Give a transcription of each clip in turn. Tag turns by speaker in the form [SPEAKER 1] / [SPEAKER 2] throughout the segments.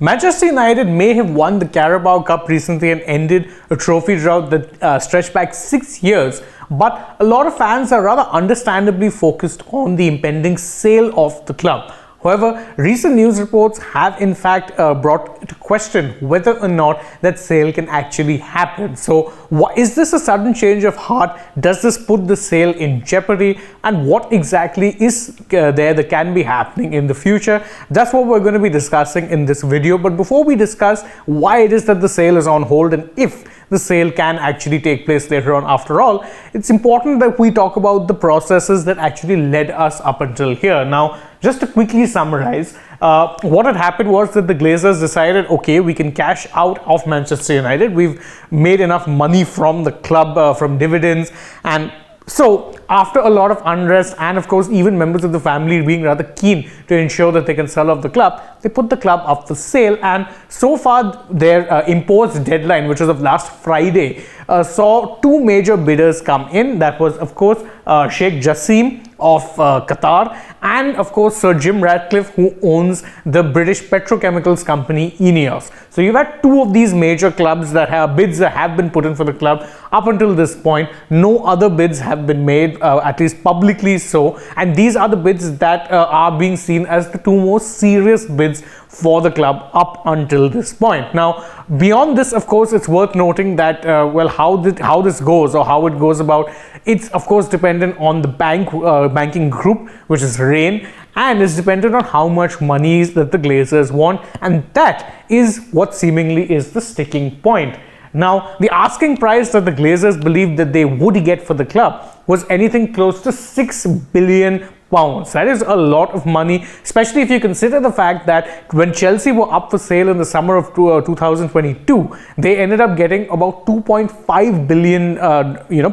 [SPEAKER 1] Manchester United may have won the Carabao Cup recently and ended a trophy drought that stretched back 6 years, but a lot of fans are rather understandably focused on the impending sale of the club. However, recent news reports have in fact brought to question whether or not that sale can actually happen. So, is this a sudden change of heart? Does this put the sale in jeopardy? And what exactly is there that can be happening in the future? That's what we're going to be discussing in this video. But before we discuss why it is that the sale is on hold and if the sale can actually take place later on after all, it's important that we talk about the processes that actually led us up until here. Now, just to quickly summarize, what had happened was that the Glazers decided, okay, we can cash out of Manchester United. We've made enough money from the club, from dividends, and so after a lot of unrest and of course even members of the family being rather keen to ensure that they can sell off the club, they put the club up for sale. And so far their imposed deadline, which was of last Friday, saw two major bidders come in. That was of course Sheikh Jassim of Qatar and of course Sir Jim Ratcliffe, who owns the British petrochemicals company Ineos. So you've had two of these major clubs that have bids that have been put in for the club. Up until this point, no other bids have been made, at least publicly so, and these are the bids that are being seen as the two most serious bids for the club up until this point. Now, beyond this, of course, it's worth noting that how this goes or how it goes about, it's of course dependent on the banking group, which is Rain, and is dependent on how much money that the Glazers want, and that is what seemingly is the sticking point. Now, the asking price that the Glazers believed that they would get for the club was anything close to £6 billion. That is a lot of money, especially if you consider the fact that when Chelsea were up for sale in the summer of 2022, they ended up getting about 2.5 billion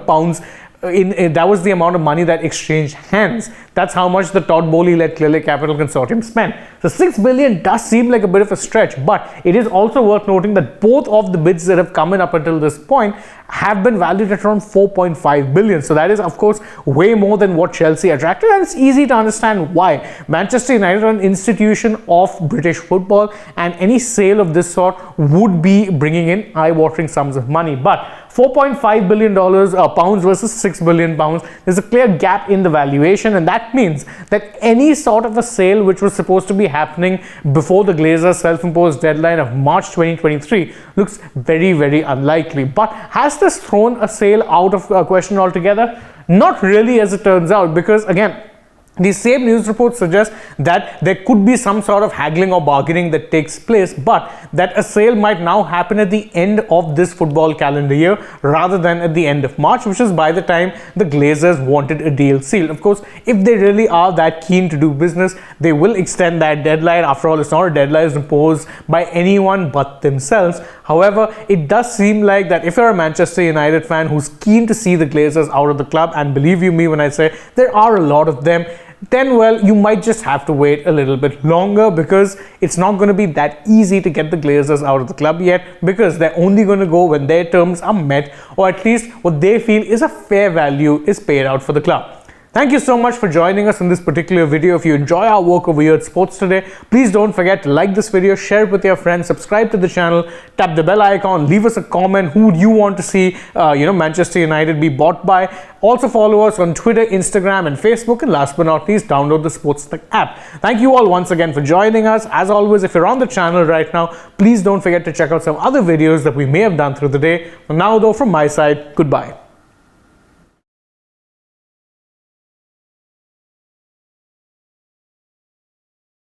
[SPEAKER 1] pounds. That was the amount of money that exchanged hands. That's how much the Todd Boehly-led Clearlake Capital Consortium spent. So 6 billion does seem like a bit of a stretch, but it is also worth noting that both of the bids that have come in up until this point have been valued at around 4.5 billion. So that is of course way more than what Chelsea attracted, and it's easy to understand why. Manchester United are an institution of British football, and any sale of this sort would be bringing in eye-watering sums of money. But $4.5 billion pounds versus £6 billion pounds, there's a clear gap in the valuation, and that means that any sort of a sale which was supposed to be happening before the Glazers' self-imposed deadline of March 2023 looks very, very unlikely. But has this thrown a sale out of question altogether? Not really, as it turns out, because again, these same news reports suggest that there could be some sort of haggling or bargaining that takes place, but that a sale might now happen at the end of this football calendar year rather than at the end of March, which is by the time the Glazers wanted a deal sealed. Of course, if they really are that keen to do business, they will extend that deadline. After all, it's not a deadline imposed by anyone but themselves. However, it does seem like that if you're a Manchester United fan who's keen to see the Glazers out of the club, and believe you me when I say there are a lot of them, then well, you might just have to wait a little bit longer, because it's not going to be that easy to get the Glazers out of the club yet, because they're only going to go when their terms are met, or at least what they feel is a fair value is paid out for the club. Thank you so much for joining us in this particular video. If you enjoy our work over here at Sports Today, please don't forget to like this video, share it with your friends, subscribe to the channel, tap the bell icon, leave us a comment. Who do you want to see Manchester United be bought by? Also follow us on Twitter, Instagram and Facebook, and last but not least, download the AajTak app. Thank you all once again for joining us. As always, if you're on the channel right now, please don't forget to check out some other videos that we may have done through the day. For now though, from my side, goodbye.